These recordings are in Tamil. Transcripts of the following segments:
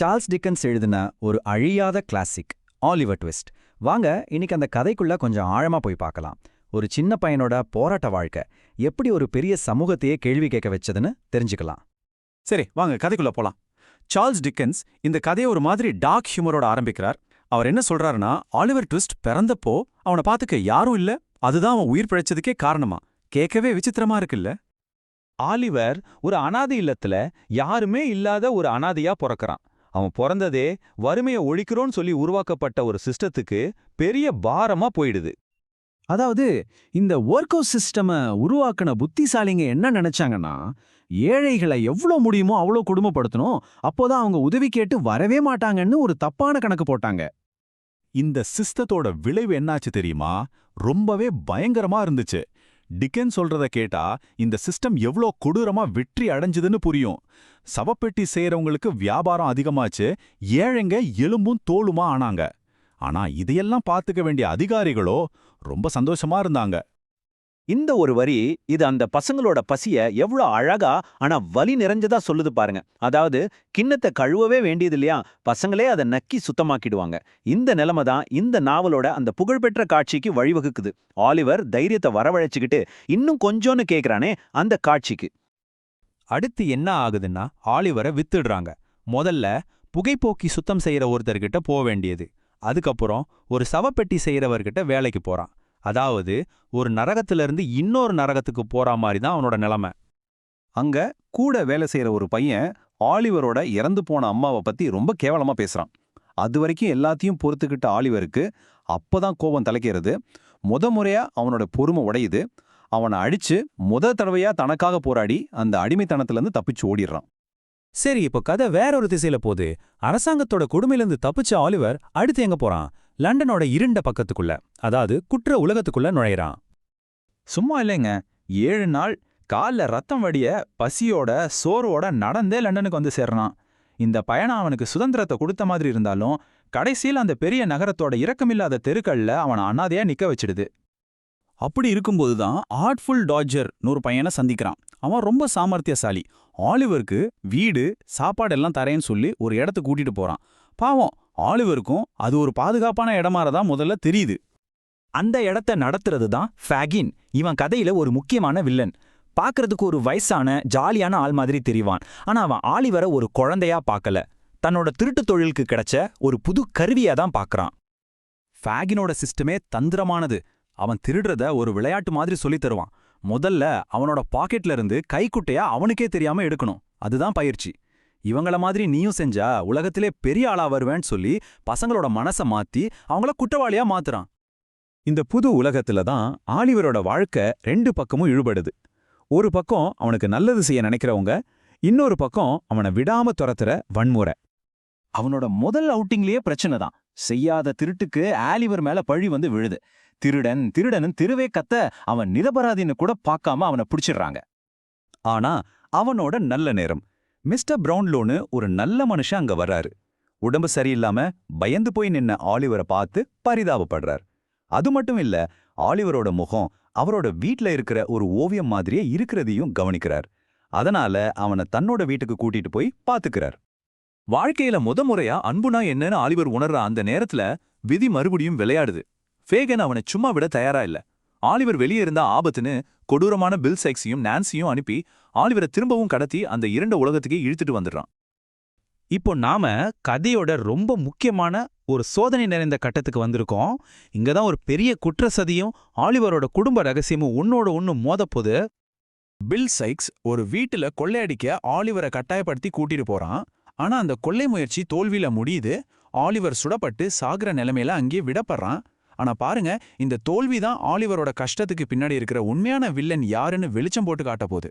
சார்ல்ஸ் டிக்கன்ஸ் எழுதின ஒரு அழியாத கிளாசிக் ஆலிவர் ட்விஸ்ட். வாங்க இன்னைக்கு அந்த கதைக்குள்ள கொஞ்சம் ஆழமா போய் பார்க்கலாம். ஒரு சின்ன பையனோட போராட்ட வாழ்க்கை எப்படி ஒரு பெரிய சமூகத்தையே கேள்வி கேட்க வச்சதுன்னு தெரிஞ்சுக்கலாம். சரி, வாங்க கதைக்குள்ள போலாம். சார்ல்ஸ் டிக்கன்ஸ் இந்த கதையை ஒரு மாதிரி டார்க் ஹியூமரோட ஆரம்பிக்கிறார். அவர் என்ன சொல்றாருன்னா, ஆலிவர் ட்விஸ்ட் பிறந்தப்போ அவனை பார்த்துக்க யாரும் இல்ல, அதுதான் அவன் உயிர் பிழைச்சதுக்கே காரணமா. கேட்கவே விசித்திரமா இருக்குல்ல? ஆலிவர் ஒரு அனாதை இல்லத்துல யாருமே இல்லாத ஒரு அனாதையா பிறக்கறான். அவன் பிறந்ததே வறுமையை ஒழிக்கிறோன்னு சொல்லி உருவாக்கப்பட்ட ஒரு சிஸ்டத்துக்கு பெரிய பாரமா போயிடுது. அதாவது இந்த ஒர்க் அவுட் சிஸ்டமை உருவாக்குன புத்திசாலிங்க என்ன நினைச்சாங்கன்னா, ஏழைகளை எவ்வளோ முடியுமோ அவ்வளோ கொடுமைப்படுத்தணும், அப்போதான் அவங்க உதவி கேட்டு வரவே மாட்டாங்கன்னு ஒரு தப்பான கணக்கு போட்டாங்க. இந்த சிஸ்டத்தோட விளைவு என்னாச்சு தெரியுமா? ரொம்பவே பயங்கரமா இருந்துச்சு. டிக்கன் சொல்றத கேட்டா இந்த சிஸ்டம் எவ்ளோ கொடூரமா வெற்றி அடைஞ்சதுன்னு புரியும். சவப்பெட்டி செய்யறவங்களுக்கு வியாபாரம் அதிகமாச்சு, ஏழைங்க எலும்பும் தோலுமா ஆனாங்க. ஆனா இதையெல்லாம் பார்த்துக்க வேண்டிய அதிகாரிகளோ ரொம்ப சந்தோஷமா இருந்தாங்க. இந்த ஒரு வரி இது அந்த பசங்களோட பசிய எவ்வளோ அழகா ஆனா வலி நிறைஞ்சதா சொல்லுது பாருங்க. அதாவது கிண்ணத்தை கழுவவே வேண்டியது இல்லையா, பசங்களே அதை நக்கி சுத்தமாக்கிடுவாங்க. இந்த நிலைமை தான் இந்த நாவலோட அந்த புகழ்பெற்ற காட்சிக்கு வழிவகுக்குது. ஆலிவர் தைரியத்தை வரவழைச்சுக்கிட்டு இன்னும் கொஞ்சோன்னு கேட்கறானே அந்த காட்சிக்கு. அடுத்து என்ன ஆகுதுன்னா, ஆலிவரை வித்துடுறாங்க. முதல்ல புகைப்போக்கி சுத்தம் செய்யற ஒருத்தர்கிட்ட போக வேண்டியது, அதுக்கப்புறம் ஒரு சவப்பெட்டி செய்யறவர்கிட்ட வேலைக்கு போறான். அதாவது ஒரு நரகத்திலிருந்து இன்னொரு நரகத்துக்கு போற மாதிரி தான் அவனோட நிலைமை. அங்க கூட வேலை செய்யற ஒரு பையன் ஆலிவரோட இறந்து போன அம்மாவை பத்தி ரொம்ப கேவலமா பேசுறான். அது வரைக்கும் எல்லாத்தையும் பொறுத்துக்கிட்ட ஆலிவருக்கு அப்பதான் கோபம் தலைக்கிறது. முறையா அவனோட பொறுமை உடையுது. அவனை அடிச்சு தடவையா தனக்காக போராடி அந்த அடிமைத்தனத்திலிருந்து தப்பிச்சு ஓடிடுறான். சரி, இப்போ கதை வேறொரு திசையில போகுது. அரசாங்கத்தோட கொடுமையிலிருந்து தப்பிச்ச ஆலிவர் அடுத்து எங்க போறான்? லண்டனோட இருண்ட பக்கத்துக்குள்ள, அதாவது குற்ற உலகத்துக்குள்ள நுழையிறான். சும்மா இல்லைங்க, 7 நாள் கால்ல ரத்தம் வடிய பசியோட சோரோட நடந்தே லண்டனுக்கு வந்து சேர்றான். இந்த பயணம் அவனுக்கு சுதந்திரத்தை கொடுத்த மாதிரி இருந்தாலும் கடைசியில் அந்த பெரிய நகரத்தோட இரக்கமில்லாத தெருக்கள்ல அவனை அனாதையா நிக்க வச்சிடுது. அப்படி இருக்கும்போதுதான் ஆர்ட்ஃபுல் டாட்ஜர் ஒரு பையனை சந்திக்கிறான். அவன் ரொம்ப சாமர்த்தியசாலி. ஆலிவருக்கு வீடு சாப்பாடெல்லாம் தரேன்னு சொல்லி ஒரு இடத்துக்கு கூட்டிட்டு போறான். பாவம், ஆலிவருக்கும் அது ஒரு பாதுகாப்பான இடமாறதான் முதல்ல தெரியுது. அந்த இடத்த நடத்துறது தான் ஃபேகின். இவன் கதையில ஒரு முக்கியமான வில்லன். பார்க்கறதுக்கு ஒரு வயசான ஜாலியான ஆள் மாதிரி தெரிவான். ஆனா அவன் ஆலிவரை ஒரு குழந்தையா பார்க்கல, தன்னோட திருட்டு தொழிலுக்கு கிடைச்ச ஒரு புது கருவியா தான் பார்க்கறான். ஃபேகினோட சிஸ்டமே தந்திரமானது. அவன் திருடுறத ஒரு விளையாட்டு மாதிரி சொல்லித் தருவான். முதல்ல அவனோட பாக்கெட்ல இருந்து கைக்குட்டையா அவனுக்கே தெரியாம எடுக்கணும். அதுதான் பயிற்சி. இவங்கள மாதிரி நீயும் செஞ்சா உலகத்திலே பெரிய ஆளா வருவேன்னு சொல்லி பசங்களோட மனசை மாத்தி அவங்கள குற்றவாளியா மாத்துறான். இந்த புது உலகத்துல தான் ஆலிவரோட வாழ்க்கை 2 பக்கமும் இழுபடுது. ஒரு பக்கம் அவனுக்கு நல்லது செய்ய நினைக்கிறவங்க, இன்னொரு பக்கம் அவனை விடாம துரத்துற வன்முறை. அவனோட முதல் அவுட்டிங்லயே பிரச்சனை தான். செய்யாத திருட்டுக்கு ஆலிவர் மேல பழி வந்து விழுது. திருடன் திருடனும் திருவே கத்த அவன் நிரபராதின்னு கூட பார்க்காம அவனை பிடிச்சிடுறாங்க. ஆனா அவனோட நல்ல நேரம். மிஸ்டர் பிரவுன்லோன்னு ஒரு நல்ல மனுஷன் அங்க வர்றாரு. உடம்பு சரியில்லாம பயந்து போய் நின்ன ஆலிவரை பார்த்து பரிதாபப்படுறார். அது மட்டும் இல்ல, ஆலிவரோட முகம் அவரோட வீட்ல இருக்கிற ஒரு ஓவியம் மாதிரியே இருக்கிறதையும் கவனிக்கிறார். அதனால அவனை தன்னோட வீட்டுக்கு கூட்டிட்டு போய் பாத்துக்கிறார். வாழ்க்கையில முறையா அன்புனா என்னன்னு ஆலிவர் உணர்ற அந்த நேரத்துல விதி மறுபடியும் விளையாடுது. ஃபேகன் அவனை சும்மா விட தயாரா இல்ல. ஆலிவர் வெளியே இருந்தா ஆபத்துன்னு கொடூரமான பில் சைக்ஸையும் நான்சியும் அனுப்பி ஆலிவரை திரும்பவும் கடத்தி அந்த இரண்ட உலகத்துக்கே இழுத்துட்டு வந்துடுறான். இப்போ நாம கதையோட ரொம்ப முக்கியமான ஒரு சோதனை நிறைந்த கட்டத்துக்கு வந்திருக்கோம். இங்கதான் ஒரு பெரிய குற்றச்சதியும் ஆலிவரோட குடும்ப ரகசியமும் ஒன்னோட ஒன்னு மோதப்போது. பில் சைக்ஸ் ஒரு வீட்டுல கொள்ளையடிக்க ஆலிவரை கட்டாயப்படுத்தி கூட்டிட்டு போறான். ஆனா அந்த கொள்ளை முயற்சி தோல்வியில முடியுது. ஆலிவர் சுடப்பட்டு சாகுற நிலைமையில அங்கேயே விடப்படுறான். ஆனா பாருங்க, இந்த தோல்விதான் ஆலிவரோட கஷ்டத்துக்கு பின்னாடி இருக்கிற உண்மையான வில்லன் யாருன்னு வெளிச்சம் போட்டு காட்ட போகுது.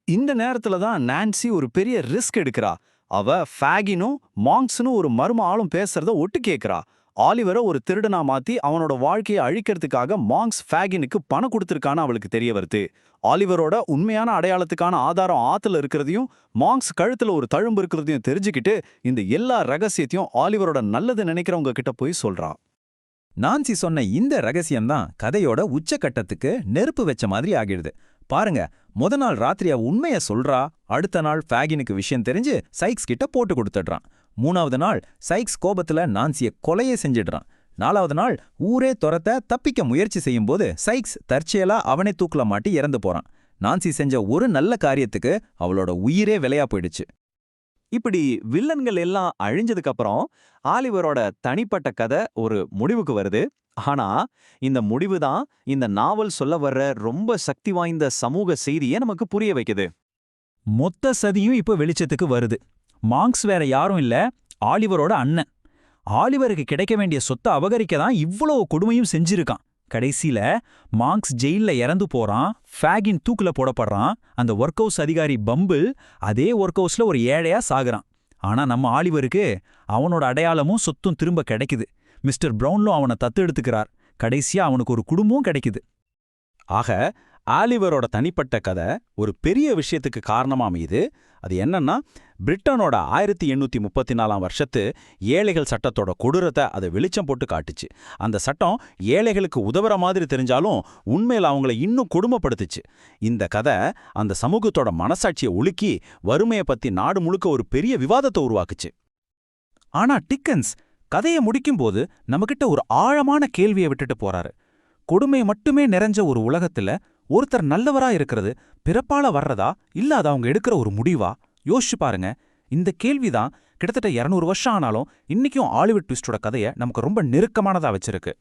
இந்த நேரத்துல தான் நான்சி ஒரு பெரிய ரிஸ்க் எடுக்கிறா. அவ ஃபேகினும் மாங்க்ஸ்னும் ஒரு மர்ம ஆளும் பேசுறத ஒட்டு கேட்கிறா. ஆலிவரை ஒரு திருடனா மாத்தி அவனோட வாழ்க்கையை அழிக்கிறதுக்காக மாங்க்ஸ் ஃபேகினுக்கு பணம் கொடுத்திருக்கான்னு அவளுக்கு தெரிய வருது. ஆலிவரோட உண்மையான அடையாளத்துக்கான ஆதாரம் ஆத்துல இருக்கிறதையும் மாங்க்ஸ் கழுத்துல ஒரு தழும்பு இருக்கிறதையும் தெரிஞ்சுக்கிட்டு இந்த எல்லா ரகசியத்தையும் ஆலிவரோட நல்லது நினைக்கிறவங்க கிட்ட போய் சொல்றா. நான்சி சொன்ன இந்த ரகசியம்தான் கதையோட உச்சக்கட்டத்துக்கு நெருப்பு வச்ச மாதிரி ஆகிடுது. பாருங்க, முத நாள் ராத்திரி அவ உண்மைய சொல்றா. அடுத்த நாள் ஃபேகினுக்கு விஷயம் தெரிஞ்சு சைக்ஸ் கிட்ட போட்டு கொடுத்துடுறான். 3வது நாள் சைக்ஸ் கோபத்துல நான்சிய கொலையே செஞ்சிடுறான். 4வது நாள் ஊரே துரத்த தப்பிக்க முயற்சி செய்யும்போது சைக்ஸ் தற்செயலா அவனே தூக்குல மாட்டி இறந்து போறான். நான்சி செஞ்ச ஒரு நல்ல காரியத்துக்கு அவளோட உயிரே விலையா போயிடுச்சு. இப்படி வில்லன்கள் எல்லாம் அழிஞ்சதுக்கு அப்புறம் ஆலிவரோட தனிப்பட்ட கதை ஒரு முடிவுக்கு வருது. ஆனா இந்த முடிவு தான் இந்த நாவல் சொல்ல வர்ற ரொம்ப சக்தி வாய்ந்த சமூக செய்தியை நமக்கு புரிய வைக்குது. மொத்த சதியும் இப்ப வெளிச்சத்துக்கு வருது. மாங்க்ஸ் வேற யாரும் இல்ல, ஆலிவரோட அண்ணன். ஆலிவருக்கு கிடைக்க வேண்டிய சொத்தை அபகரிக்க தான் இவ்வளவு கொடுமையும் செஞ்சிருக்கான். கடைசியில மாங்க்ஸ் ஜெயில்ல இறந்து போறான். ஃபேகின் தூக்குல போடப்படுறான். அந்த ஒர்க் ஹவுஸ் அதிகாரி பம்பிள் அதே ஒர்க் ஹவுஸ்ல ஒரு ஏழையா சாகுறான். ஆனா நம்ம ஆலிவருக்கு அவனோட அடையாளமும் சொத்தும் திரும்ப கிடைக்குது. மிஸ்டர் பிரவுன்லும் அவனை தத்து எடுத்துக்கிறார். கடைசியா அவனுக்கு ஒரு குடும்பமும் கிடைக்குது. ஆக ஆலிவரோட தனிப்பட்ட கதை ஒரு பெரிய விஷயத்துக்கு காரணமா அமையுது. அது என்னன்னா, பிரிட்டனோட 1834 வருஷத்து ஏழைகள் சட்டத்தோட கொடூரத்தை அதை வெளிச்சம் போட்டு காட்டுச்சு. அந்த சட்டம் ஏழைகளுக்கு உதவுற மாதிரி தெரிஞ்சாலும் உண்மையில் அவங்கள இன்னும் கொடுமைப்படுத்துச்சு. இந்த கதை அந்த சமூகத்தோட மனசாட்சியை உலுக்கி வறுமையை பத்தி நாடு முழுக்க ஒரு பெரிய விவாதத்தை உருவாக்குச்சு. ஆனா டிக்கன்ஸ் கதையை முடிக்கும்போது நம்மகிட்ட ஒரு ஆழமான கேள்வியை விட்டுட்டு போறாரு. கொடுமை மட்டுமே நிறைஞ்ச ஒரு உலகத்துல ஒருத்தர் நல்லவரா இருக்கிறது பிறப்பால வர்றதா இல்ல அது அவங்க எடுக்கிற ஒரு முடிவா? யோசிச்சு பாருங்க. இந்த கேள்விதான் கிட்டத்தட்ட 200 வருஷம் ஆனாலும் இன்னைக்கும் ஆலிவர் ட்விஸ்டோட கதையை நமக்கு ரொம்ப நெருக்கமானதா வச்சிருக்கு.